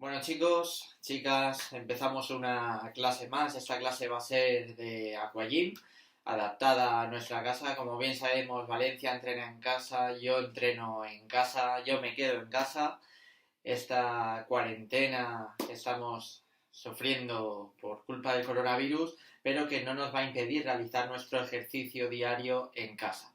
Bueno chicos, chicas, empezamos una clase más. Esta clase va a ser de aquagym, adaptada a nuestra casa. Como bien sabemos, Valencia entrena en casa, yo entreno en casa, yo me quedo en casa. Esta cuarentena que estamos sufriendo por culpa del coronavirus, pero que no nos va a impedir realizar nuestro ejercicio diario en casa.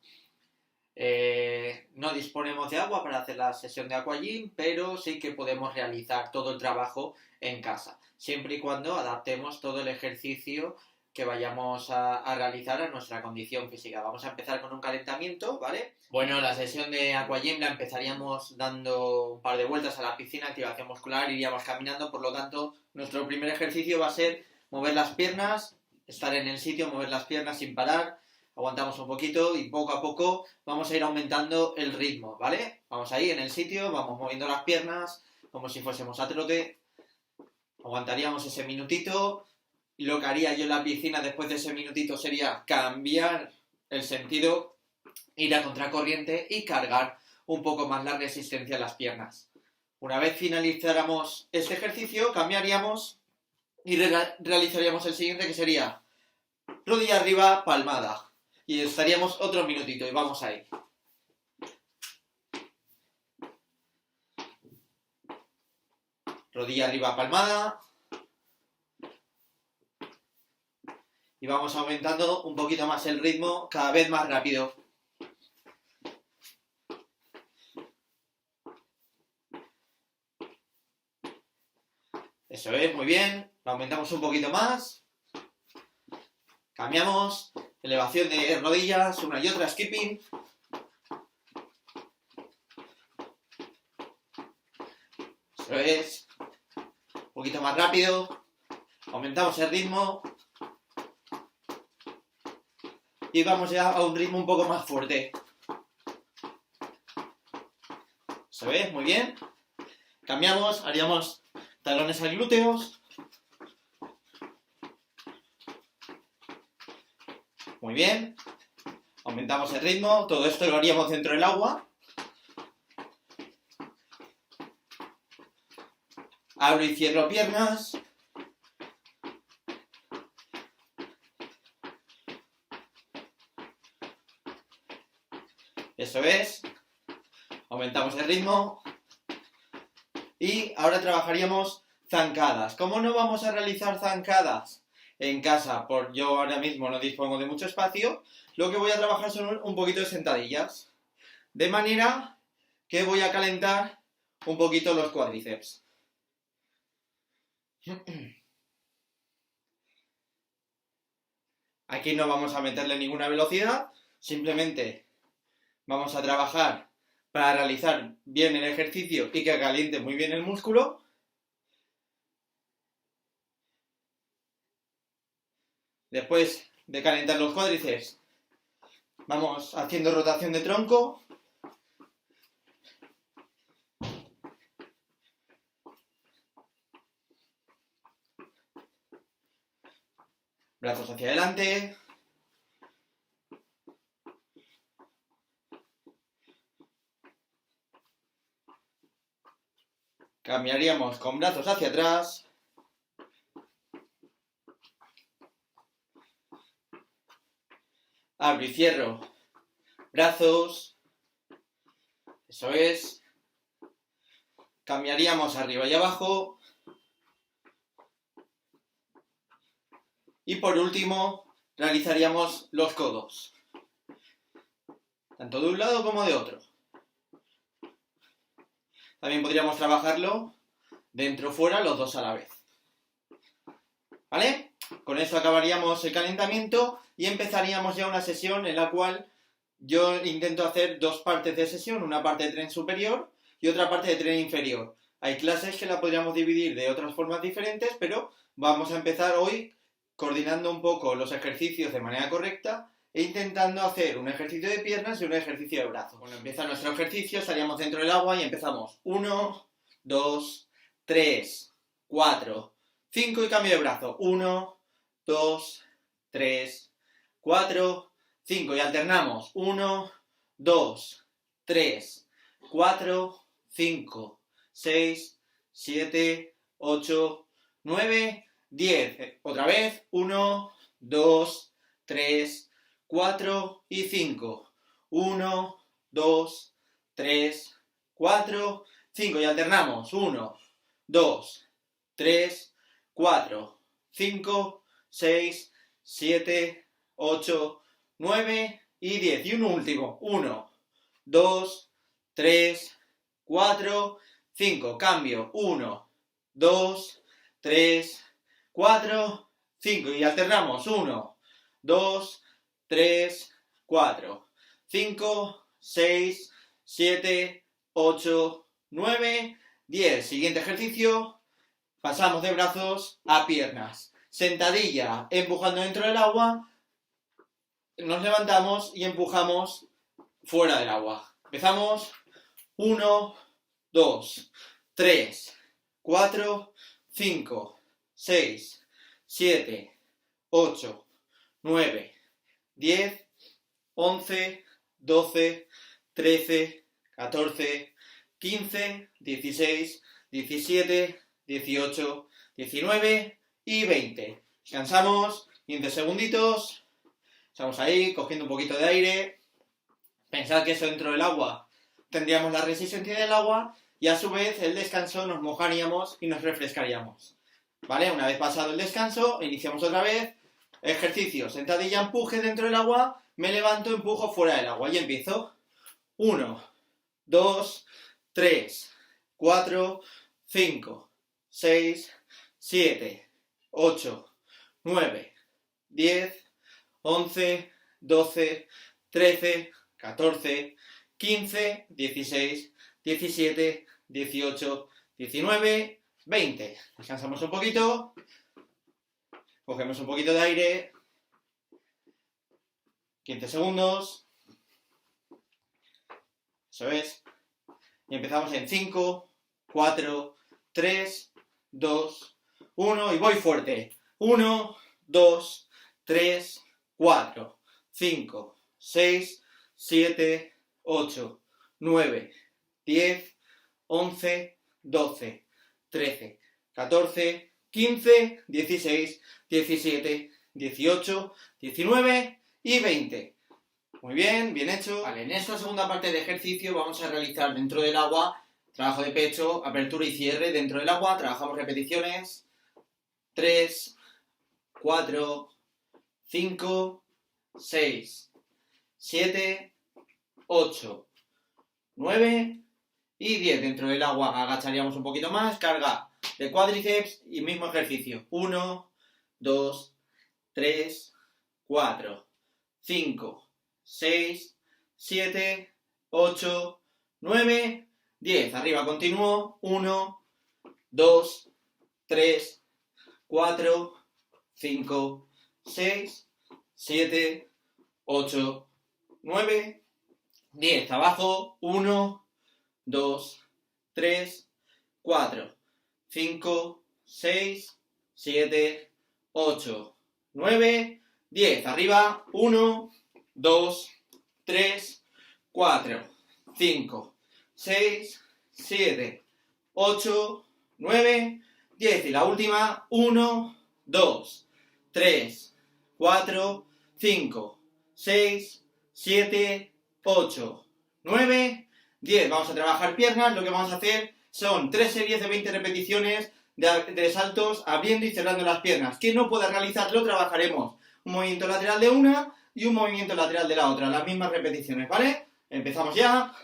No disponemos de agua para hacer la sesión de aquagym, pero sí que podemos realizar todo el trabajo en casa, siempre y cuando adaptemos todo el ejercicio que vayamos a realizar a nuestra condición física. Vamos a empezar con un calentamiento, ¿vale? Bueno, la sesión de aquagym la empezaríamos dando un par de vueltas a la piscina, activación muscular, iríamos caminando, por lo tanto, nuestro primer ejercicio va a ser mover las piernas, estar en el sitio, mover las piernas sin parar. Aguantamos un poquito y poco a poco vamos a ir aumentando el ritmo, ¿vale? Vamos ahí en el sitio, vamos moviendo las piernas como si fuésemos a trote. Aguantaríamos ese minutito y lo que haría yo en la piscina después de ese minutito sería cambiar el sentido, ir a contracorriente y cargar un poco más la resistencia a las piernas. Una vez finalizáramos este ejercicio, cambiaríamos y realizaríamos el siguiente, que sería rodilla arriba, palmada. Y estaríamos otro minutito y vamos ahí. Rodilla arriba, palmada. Y vamos aumentando un poquito más el ritmo, cada vez más rápido. Eso es, muy bien. Lo aumentamos un poquito más. Cambiamos. Elevación de rodillas, una y otra, skipping. Eso es. Un poquito más rápido. Aumentamos el ritmo. Y vamos ya a un ritmo un poco más fuerte. Eso es, muy bien. Cambiamos, haríamos talones a glúteos. Muy bien. Aumentamos el ritmo. Todo esto lo haríamos dentro del agua. Abro y cierro piernas. Eso es. Aumentamos el ritmo. Y ahora trabajaríamos zancadas. ¿Cómo no vamos a realizar zancadas en casa? Yo ahora mismo no dispongo de mucho espacio. Lo que voy a trabajar son un poquito de sentadillas. De manera que voy a calentar un poquito los cuádriceps. Aquí no vamos a meterle ninguna velocidad. Simplemente vamos a trabajar para realizar bien el ejercicio y que caliente muy bien el músculo. Después de calentar los cuádriceps, vamos haciendo rotación de tronco. Brazos hacia adelante. Cambiaríamos con brazos hacia atrás. Abro y cierro brazos. Eso es. Cambiaríamos arriba y abajo. Y por último, realizaríamos los codos. Tanto de un lado como de otro. También podríamos trabajarlo dentro o fuera, los dos a la vez. ¿Vale? Con eso acabaríamos el calentamiento y empezaríamos ya una sesión en la cual yo intento hacer dos partes de sesión, una parte de tren superior y otra parte de tren inferior. Hay clases que la podríamos dividir de otras formas diferentes, pero vamos a empezar hoy coordinando un poco los ejercicios de manera correcta e intentando hacer un ejercicio de piernas y un ejercicio de brazos. Bueno, empieza nuestro ejercicio, estaríamos dentro del agua y empezamos. 1, 2, 3, 4, 5 y cambio de brazo. 1, 2, 3, 4, 5 y alternamos. 1, 2, 3, 4, 5, 6, 7, 8, 9, 10. Otra vez. 1, 2, 3, 4 y 5. 1, 2, 3, 4, 5. Y alternamos. 1, 2, 3, 4, 5, 6, 7, 8, 9 y 10. Y un último. 1, 2, 3, 4, 5. Cambio. 1, 2, 3, 4, 5. Y alternamos. 1, 2, 3, 4, 5, 6, 7, 8, 9, 10. Siguiente ejercicio. Pasamos de brazos a piernas. Sentadilla, empujando dentro del agua. Nos levantamos y empujamos fuera del agua. Empezamos. 1, 2, 3, 4, 5, 6, 7, 8, 9, 10, 11, 12, 13, 14, 15, 16, 17, 18, 19 y 20. Descansamos 15 segunditos. Estamos ahí cogiendo un poquito de aire. Pensad que eso dentro del agua tendríamos la resistencia del agua y a su vez el descanso nos mojaríamos y nos refrescaríamos. ¿Vale? Una vez pasado el descanso, iniciamos otra vez. Ejercicio, sentadilla, empuje dentro del agua. Me levanto, empujo fuera del agua y empiezo. 1, 2, 3, 4, 5, 6, 7, 8, 9, 10, 11, 12, 13, 14, 15, 16, 17, 18, 19, 20. Descansamos un poquito. Cogemos un poquito de aire. 15 segundos. Eso es. Y empezamos en 5, 4, 3, 2, 1. Y voy fuerte. 1, 2, 3, 4, 5, 6, 7, 8, 9, 10, 11, 12, 13, 14, 15, 16, 17, 18, 19 y 20. Muy bien, bien hecho. Vale, en esta segunda parte de ejercicio vamos a realizar dentro del agua trabajo de pecho, apertura y cierre dentro del agua. Trabajamos repeticiones. 3, 4, 5, 6, 7, 8, 9 y 10. Dentro del agua agacharíamos un poquito más. Carga de cuádriceps y mismo ejercicio. 1, 2, 3, 4, 5, 6, 7, 8, 9, 10. Arriba continúo. 1, 2, 3, 4, 5, 6, 7, 8, 9, 10. Abajo. 1, 2, 3, 4, 5, 6, 7, 8, 9, 10. Arriba. 1, 2, 3, 4, 5, 6, 7, 8, 9, 10. Y la última. 1, 2, 3, 4, 5, 6, 7, 8, 9, 10. Vamos a trabajar piernas. Lo que vamos a hacer son 3 series de 20 repeticiones de saltos abriendo y cerrando las piernas. Quien no pueda realizarlo, trabajaremos un movimiento lateral de una y un movimiento lateral de la otra. Las mismas repeticiones, ¿vale? Empezamos ya.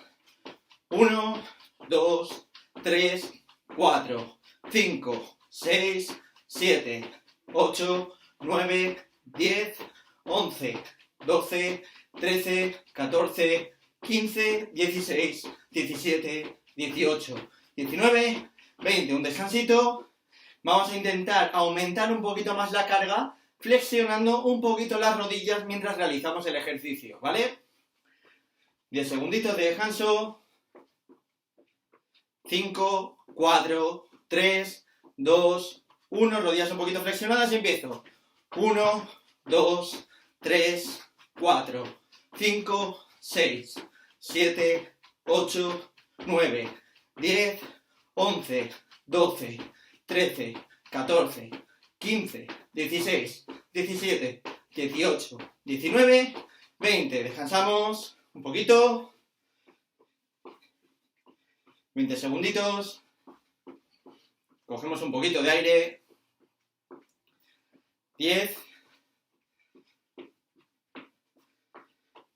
1, 2, 3, 4, 5, 6, 7, 8, 9, 10, 11, 12, 13, 14, 15, 16, 17, 18, 19, 20. Un descansito. Vamos a intentar aumentar un poquito más la carga, flexionando un poquito las rodillas mientras realizamos el ejercicio, ¿vale? 10 segunditos de descanso. 5, 4, 3, 2, 1. Rodillas un poquito flexionadas y empiezo. 1, 2, 3, 4, 5, 6, 7, 8, 9, 10, 11, 12, 13, 14, 15, 16, 17, 18, 19, 20. Descansamos un poquito. 20 segunditos. Cogemos un poquito de aire. 10,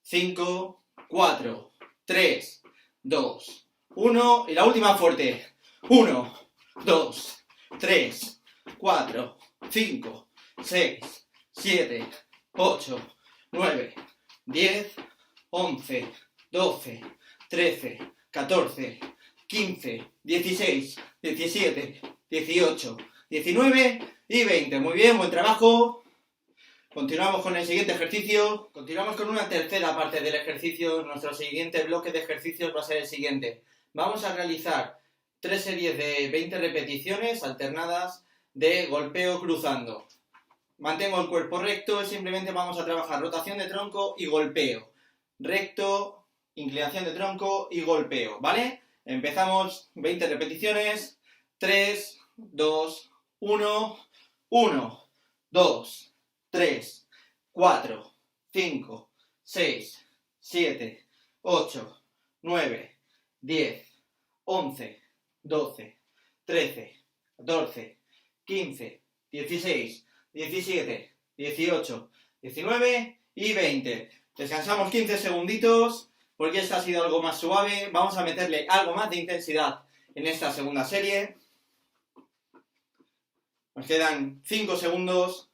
5, 4, 3, 2, 1. Y la última fuerte. 1, 2, 3, 4, 5, 6, 7, 8, 9, 10, 11, 12, 13, 14, 15, 16, 17, 18, 19 y 20. Muy bien, buen trabajo. Continuamos con el siguiente ejercicio. Continuamos con una tercera parte del ejercicio. Nuestro siguiente bloque de ejercicios va a ser el siguiente. Vamos a realizar 3 series de 20 repeticiones alternadas de golpeo cruzando. Mantengo el cuerpo recto y simplemente vamos a trabajar rotación de tronco y golpeo. Recto, inclinación de tronco y golpeo, ¿vale? Empezamos 20 repeticiones. 3, 2, 1, 1, 2, 3, 4, 5, 6, 7, 8, 9, 10, 11, 12, 13, 14, 15, 16, 17, 18, 19 y 20. Descansamos 15 segunditos porque esta ha sido algo más suave. Vamos a meterle algo más de intensidad en esta segunda serie. Nos quedan 5 segundos.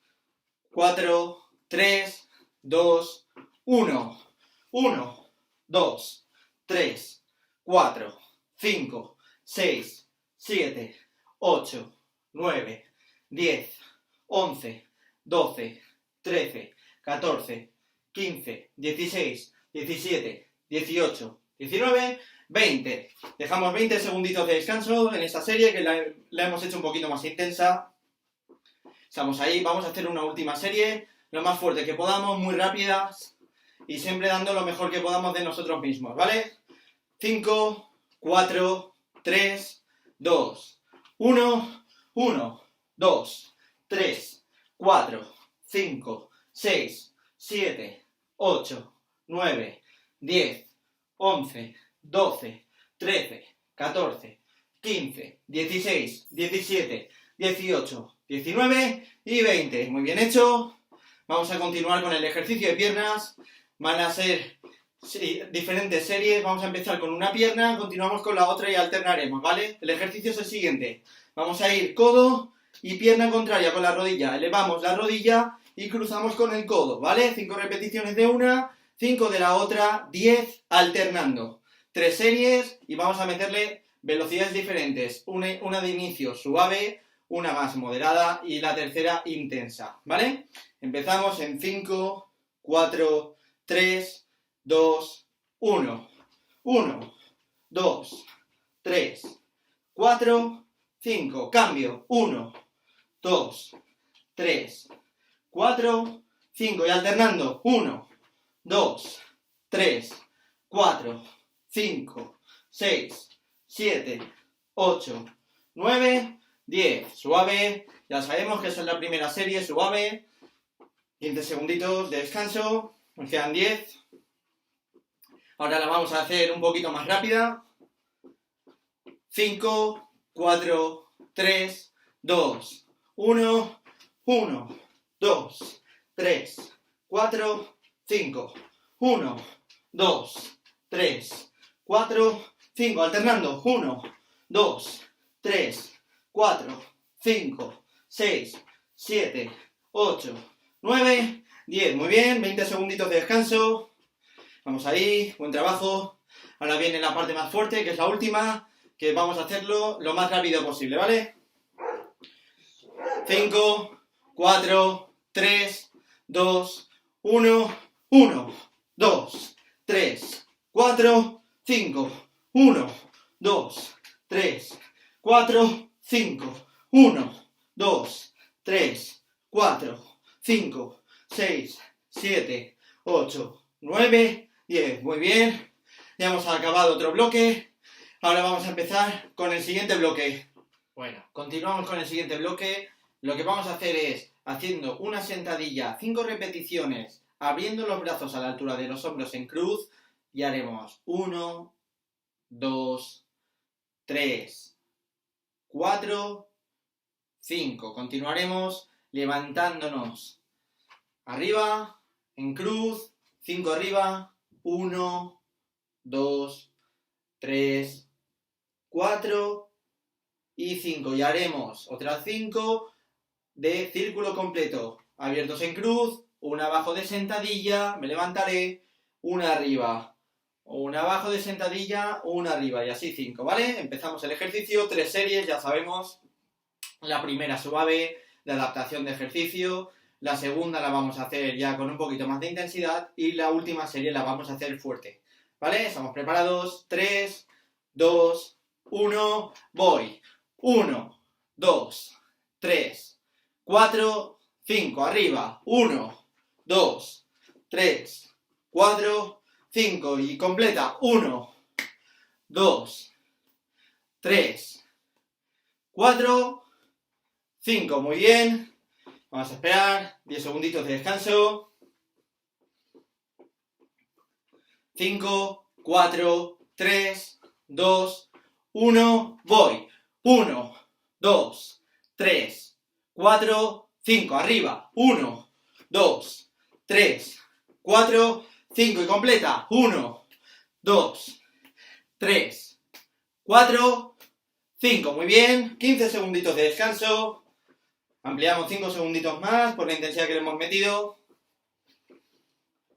4, 3, 2, 1. 1, 2, 3, 4, 5, 6, 7, 8, 9, 10, 11, 12, 13, 14, 15, 16, 17, 18, 19, 20. Dejamos 20 segunditos de descanso en esta serie que la hemos hecho un poquito más intensa. Estamos ahí, vamos a hacer una última serie, lo más fuerte que podamos, muy rápidas y siempre dando lo mejor que podamos de nosotros mismos, ¿vale? 5, 4, 3, 2, 1, 1, 2, 3, 4, 5, 6, 7, 8, 9, 10, 11, 12, 13, 14, 15, 16, 17, 18, 19 y 20. Muy bien hecho. Vamos a continuar con el ejercicio de piernas. Van a ser diferentes series. Vamos a empezar con una pierna, continuamos con la otra y alternaremos, ¿vale? El ejercicio es el siguiente. Vamos a ir codo y pierna contraria con la rodilla. Elevamos la rodilla y cruzamos con el codo, ¿vale? 5 repeticiones de una, 5 de la otra, 10 alternando. 3 series y vamos a meterle velocidades diferentes. Una de inicio suave, una más moderada y la tercera intensa, ¿vale? Empezamos en 5, 4, 3, 2, 1. 1, 2, 3, 4, 5. Cambio. 1, 2, 3, 4, 5. Y alternando. 1, 2, 3, 4, 5, 6, 7, 8, 9, 10. Suave. Ya sabemos que esa es la primera serie. Suave. 15 segunditos de descanso. Nos quedan 10. Ahora la vamos a hacer un poquito más rápida. 5, 4, 3, 2, 1, 1, 2, 3, 4, 5, 1, 2, 3, 4, 5, alternando, 1, 2, 3, 4, 5, 6, 7, 8, 9, 10, muy bien, 20 segunditos de descanso, vamos ahí, buen trabajo, ahora viene la parte más fuerte, que es la última, que vamos a hacerlo lo más rápido posible, ¿vale? 5, 4, 3, 2, 1, 1, 2, 3, 4, 5, 1, 2, 3, 4, 5, 1, 2, 3, 4, 5, 6, 7, 8, 9, 10. Muy bien. Ya hemos acabado otro bloque. Ahora vamos a empezar con el siguiente bloque. Bueno, continuamos con el siguiente bloque. Lo que vamos a hacer es haciendo una sentadilla, 5 repeticiones, abriendo los brazos a la altura de los hombros en cruz y haremos 1, 2, 3, 4, 5. Continuaremos levantándonos arriba, en cruz, 5 arriba, 1, 2, 3, 4 y 5. Y haremos otras 5 de círculo completo. Abiertos en cruz, una abajo de sentadilla, me levantaré, una arriba. Una abajo de sentadilla, una arriba y así 5, ¿vale? Empezamos el ejercicio, 3 series, ya sabemos. La primera suave, de adaptación de ejercicio. La segunda la vamos a hacer ya con un poquito más de intensidad. Y la última serie la vamos a hacer fuerte, ¿vale? ¿Estamos preparados? 3, 2, 1, voy. 1, 2, 3, 4, 5, arriba. 1, 2, 3, 4, 5 y completa. 1, 2, 3, 4, 5. Muy bien. Vamos a esperar 10 segunditos de descanso. 5, 4, 3, 2, 1, voy. 1, 2, 3, 4, 5, arriba. 1, 2, 3, 4, 5 y completa. 1, 2, 3, 4, 5. Muy bien. 15 segunditos de descanso. Ampliamos 5 segunditos más por la intensidad que le hemos metido.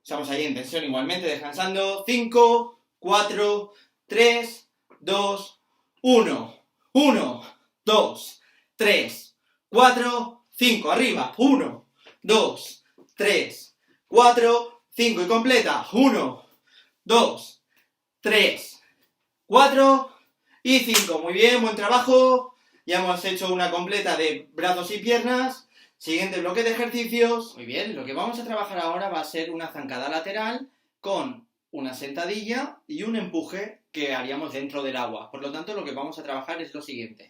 Estamos ahí en tensión igualmente, descansando. 5, 4, 3, 2, 1. 1, 2, 3, 4, 5. Arriba. 1, 2, 3, 4, 5. Y completa. 1, 2, 3, 4 y 5. Muy bien, buen trabajo. Ya hemos hecho una completa de brazos y piernas. Siguiente bloque de ejercicios. Muy bien, lo que vamos a trabajar ahora va a ser una zancada lateral con una sentadilla y un empuje que haríamos dentro del agua. Por lo tanto, lo que vamos a trabajar es lo siguiente.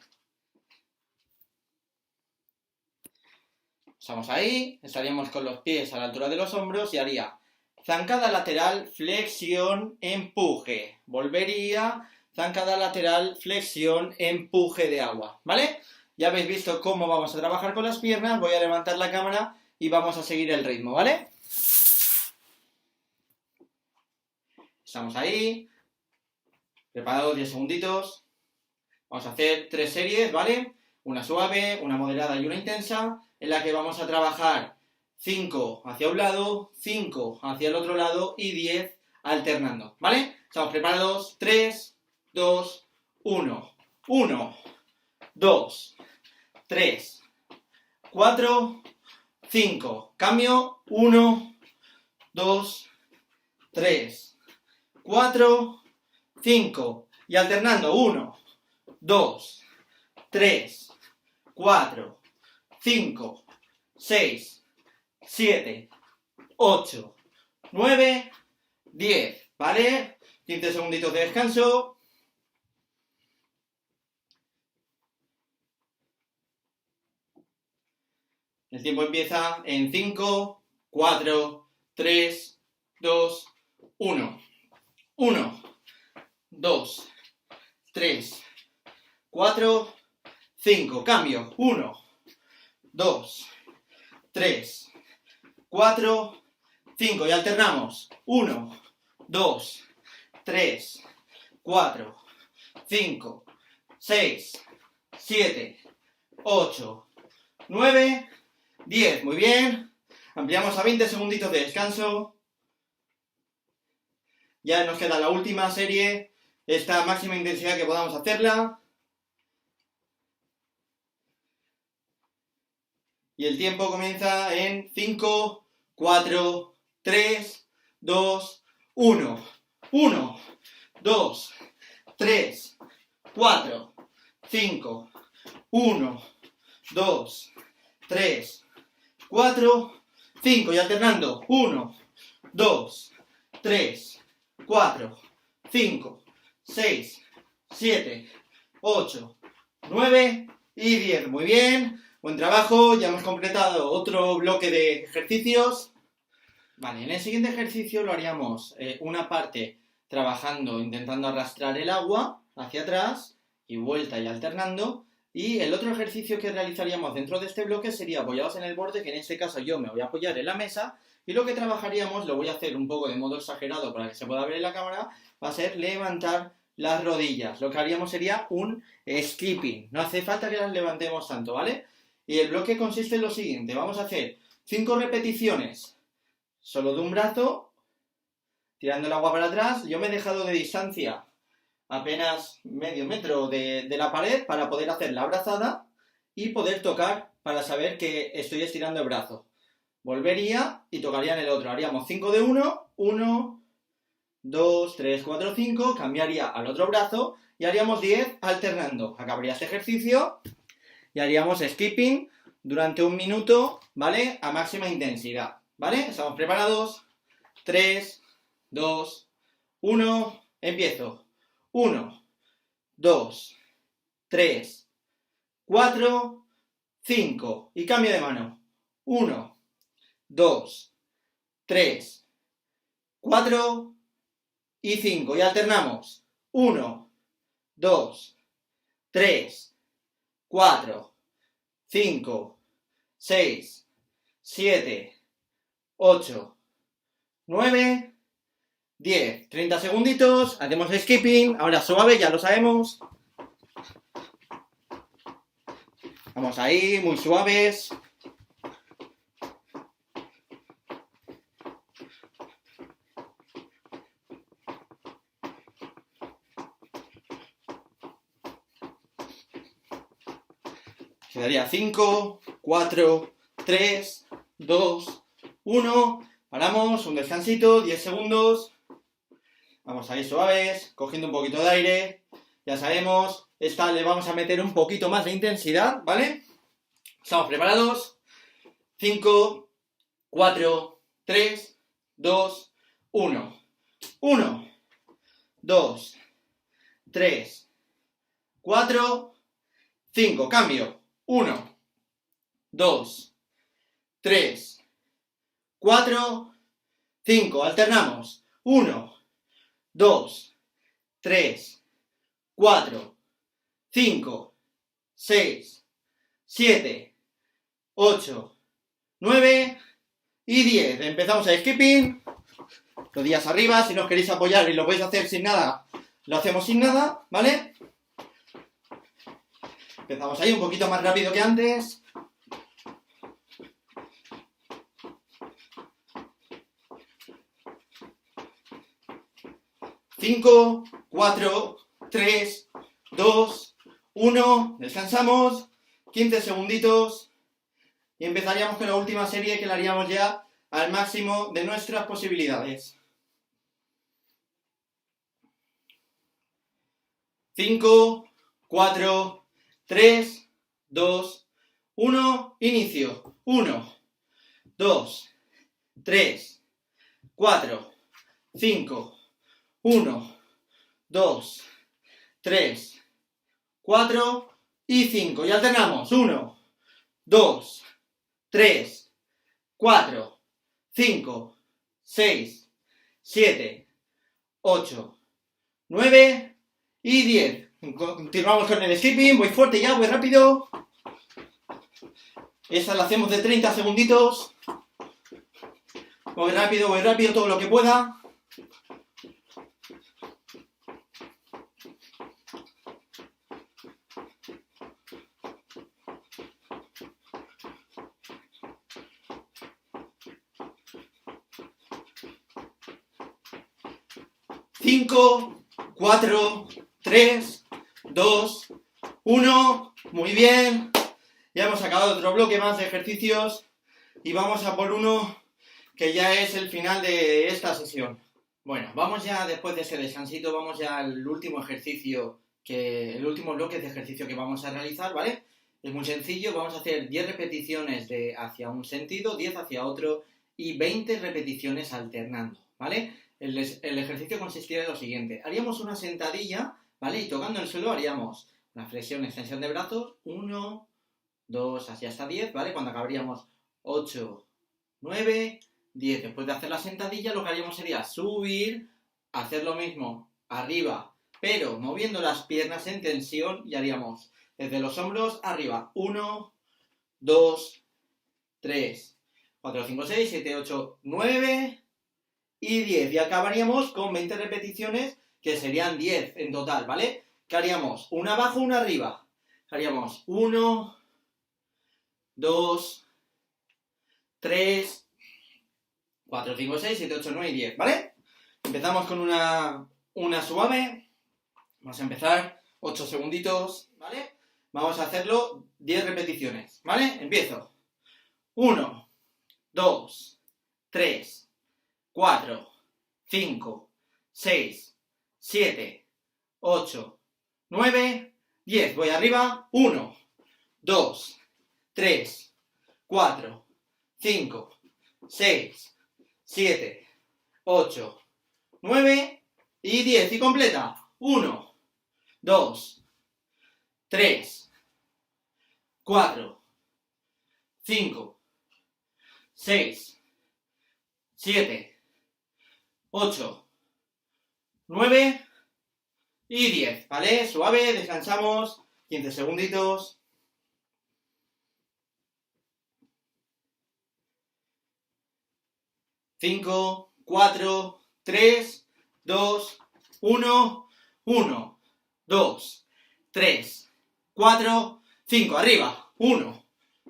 Estamos ahí, estaríamos con los pies a la altura de los hombros y haría zancada lateral, flexión, empuje. Volvería, zancada lateral, flexión, empuje de agua, ¿vale? Ya habéis visto cómo vamos a trabajar con las piernas. Voy a levantar la cámara y vamos a seguir el ritmo, ¿vale? Estamos ahí. Preparados 10 segunditos. Vamos a hacer 3 series, ¿vale? Una suave, una moderada y una intensa, en la que vamos a trabajar 5 hacia un lado, 5 hacia el otro lado y 10 alternando, ¿vale? ¿Estamos preparados? 3, 2, 1. 1, 2, 3, 4, 5. Cambio. 1, 2, 3, 4, 5. Y alternando. 1, 2, 3, 4, 5, 6, 7, 8, 9, 10. ¿Vale? 15 segunditos de descanso. El tiempo empieza en 5, 4, 3, 2, 1. 1, 2, 3, 4, 5. Cambio. 1, 2, 3, 4, 5. Y alternamos. 1, 2, 3, 4, 5, 6, 7, 8, 9, 10. Muy bien. Ampliamos a 20 segunditos de descanso. Ya nos queda la última serie. Esta máxima intensidad que podamos hacerla. Y el tiempo comienza en 5, 4, 3, 2, 1. 1, 2, 3, 4, 5, 1, 2, 3, 4, 5. Y alternando. 1, 2, 3, 4, 5, 6, 7, 8, 9, y 10. Muy bien, buen trabajo, ya hemos completado otro bloque de ejercicios. Vale, en el siguiente ejercicio lo haríamos una parte trabajando, intentando arrastrar el agua hacia atrás y vuelta y alternando. Y el otro ejercicio que realizaríamos dentro de este bloque sería apoyados en el borde, que en este caso yo me voy a apoyar en la mesa. Y lo que trabajaríamos, lo voy a hacer un poco de modo exagerado para que se pueda ver en la cámara, va a ser levantar las rodillas. Lo que haríamos sería un skipping. No hace falta que las levantemos tanto, ¿vale? Y el bloque consiste en lo siguiente. Vamos a hacer 5 repeticiones solo de un brazo, tirando el agua para atrás. Yo me he dejado de distancia apenas medio metro de la pared para poder hacer la abrazada y poder tocar para saber que estoy estirando el brazo. Volvería y tocaría en el otro. Haríamos 5 de 1, 1, 2, 3, 4, 5, cambiaría al otro brazo y haríamos 10 alternando. Acabaría este ejercicio y haríamos skipping durante 1 minuto, ¿vale? A máxima intensidad, ¿vale? ¿Estamos preparados? 3, 2, 1, empiezo. 1, 2, 3, 4, 5 y cambio de mano. 1, 2, 3, 4 y 5 y alternamos. 1, 2, 3, 4, 5, 6, 7, 8, 9, 10. 30 segunditos, hacemos skipping, ahora suave, ya lo sabemos. Vamos ahí, muy suaves. Quedaría 5, 4, 3, 2, 1. Paramos, un descansito, 10 segundos. Vamos ahí suaves, cogiendo un poquito de aire. Ya sabemos, esta le vamos a meter un poquito más de intensidad, ¿vale? ¿Estamos preparados? 5, 4, 3, 2, 1. 1, 2, 3, 4, 5. Cambio. 1, 2, 3, 4, 5. Alternamos. 1, 2, 3, 4, 5, 6, 7, 8, 9 y 10. Empezamos a skipping. Rodillas arriba. Si no os queréis apoyar y lo podéis hacer sin nada, lo hacemos sin nada, ¿vale? Empezamos ahí un poquito más rápido que antes. 5, 4, 3, 2, 1. Descansamos. 15 segunditos. Y empezaríamos con la última serie que la haríamos ya al máximo de nuestras posibilidades. 5, 4, 3, 2, 1. Inicio. 1, 2, 3, 4, 5, 1, 2, 3, 4 y 5. Y alternamos. 1, 2, 3, 4, 5, 6, 7, 8, 9 y 10. Continuamos con el skipping. Voy fuerte ya, voy rápido. Esta la hacemos de 30 segunditos. Voy rápido, todo lo que pueda. Cinco, 4, 3, 2, 1. Muy bien. Ya hemos acabado otro bloque más de ejercicios y vamos a por uno que ya es el final de esta sesión. Bueno, vamos ya después de ese descansito, vamos ya al último ejercicio, el último bloque de ejercicio que vamos a realizar, ¿vale? Es muy sencillo, vamos a hacer 10 repeticiones de hacia un sentido, 10 hacia otro y 20 repeticiones alternando, ¿vale? El ejercicio consistiría en lo siguiente. Haríamos una sentadilla, ¿vale? Y tocando el suelo haríamos una flexión, extensión de brazos, 1, 2, así hasta 10, ¿vale? Cuando acabaríamos 8, 9, 10. Después de hacer la sentadilla, lo que haríamos sería subir, hacer lo mismo arriba, pero moviendo las piernas en tensión, y haríamos desde los hombros arriba, 1, 2, 3, 4, 5, 6, 7, 8, 9 y 10. Y acabaríamos con 20 repeticiones, que serían 10 en total, ¿vale? ¿Qué haríamos? Una abajo, una arriba. Haríamos 1, 2, 3, 4, 5, 6, 7, 8, 9 y 10, ¿vale? Empezamos con una suave. Vamos a empezar 8 segunditos, ¿vale? Vamos a hacerlo 10 repeticiones, ¿vale? Empiezo. 1, 2, 3, 4, 5, 6, 7, 8, 9, 10. Voy arriba. 1, 2, 3, 4, 5, 6, 7, 8, 9 y 10. Y completa. 1, 2, 3, 4, 5, 6, 7, 8, 9 y 10, ¿vale? Suave, descansamos 15 segunditos. Cinco, 4, 3, 2, 1, 1, 2, 3, 4, 5, arriba, 1,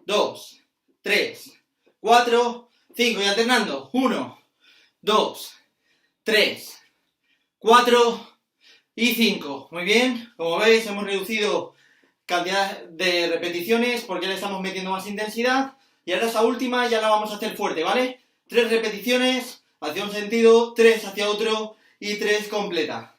2, 3, 4, 5 y alternando, 1, 2, 3, 4 y 5. Muy bien, como veis hemos reducido cantidad de repeticiones porque le estamos metiendo más intensidad y ahora esa última ya la vamos a hacer fuerte, ¿vale? 3 repeticiones hacia un sentido, 3 hacia otro y 3 completa.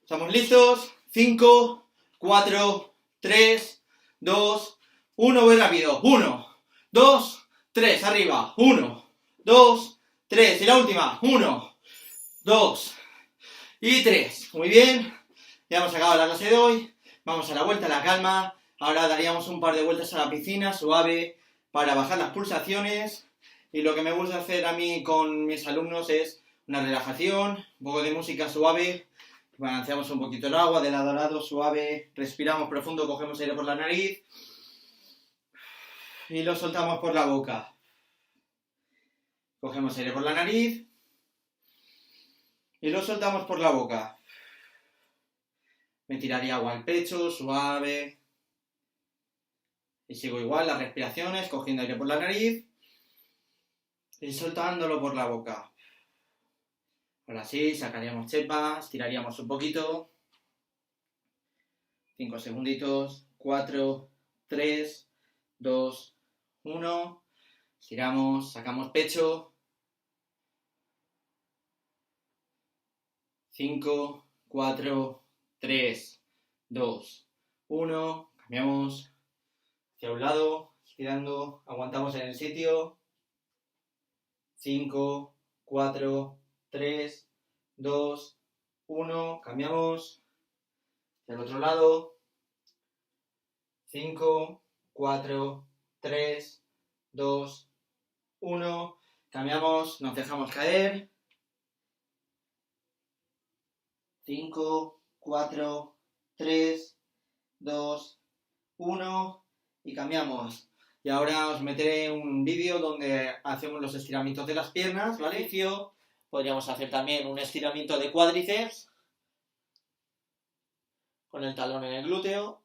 ¿Estamos listos? 5, 4, 3, 2, 1, voy rápido. 1, 2, 3, arriba. 1, 2, 3 y la última. 1, 2 y 3. Muy bien, ya hemos acabado la clase de hoy. Vamos a la vuelta a la calma. Ahora daríamos un par de vueltas a la piscina, suave, para bajar las pulsaciones. Y lo que me gusta hacer a mí con mis alumnos es una relajación, un poco de música suave. Balanceamos un poquito el agua de lado a lado, suave. Respiramos profundo, cogemos aire por la nariz. Y lo soltamos por la boca. Cogemos aire por la nariz. Y lo soltamos por la boca. Me tiraría agua al pecho, suave. Y sigo igual las respiraciones, cogiendo aire por la nariz. Y soltándolo por la boca. Ahora sí, sacaríamos chepas, tiraríamos un poquito. 5 segunditos. 4, 3, 2, 1. Tiramos, sacamos pecho. 5, 4, 3, 2, 1. Cambiamos hacia un lado, estirando, aguantamos en el sitio. 5, 4, 3, 2, 1. Cambiamos hacia el otro lado. 5, 4, 3, 2, 1. Cambiamos, nos dejamos caer. 5, 4, 3, 2, 1 y cambiamos. Y ahora os meteré un vídeo donde hacemos los estiramientos de las piernas, ¿vale? Podríamos hacer también un estiramiento de cuádriceps con el talón en el glúteo.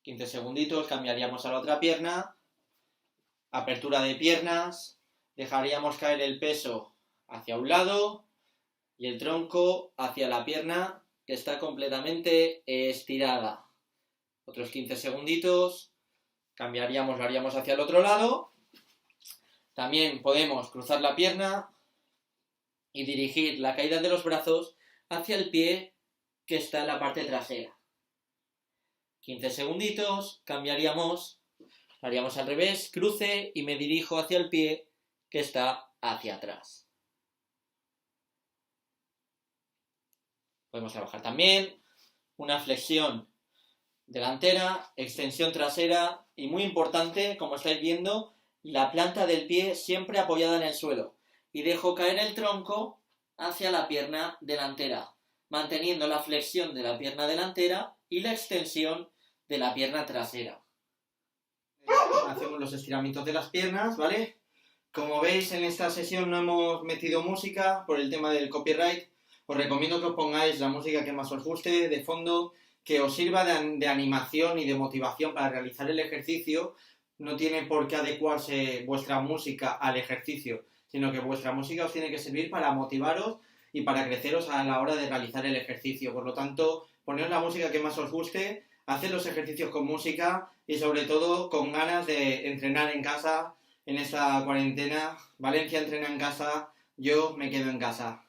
15 segunditos, cambiaríamos a la otra pierna. Apertura de piernas. Dejaríamos caer el peso hacia un lado y el tronco hacia la pierna que está completamente estirada. Otros 15 segunditos, cambiaríamos, lo haríamos hacia el otro lado. También podemos cruzar la pierna y dirigir la caída de los brazos hacia el pie que está en la parte trasera. 15 segunditos, cambiaríamos, lo haríamos al revés, cruce y me dirijo hacia el pie que está hacia atrás. Podemos trabajar también una flexión delantera, extensión trasera y muy importante, como estáis viendo, la planta del pie siempre apoyada en el suelo y dejo caer el tronco hacia la pierna delantera, manteniendo la flexión de la pierna delantera y la extensión de la pierna trasera. Hacemos los estiramientos de las piernas, ¿vale? Como veis, en esta sesión no hemos metido música por el tema del copyright. Os recomiendo que os pongáis la música que más os guste de fondo, que os sirva de animación y de motivación para realizar el ejercicio. No tiene por qué adecuarse vuestra música al ejercicio, sino que vuestra música os tiene que servir para motivaros y para creceros a la hora de realizar el ejercicio. Por lo tanto, poneos la música que más os guste, haced los ejercicios con música y sobre todo con ganas de entrenar en casa en esta cuarentena. Valencia entrena en casa, yo me quedo en casa.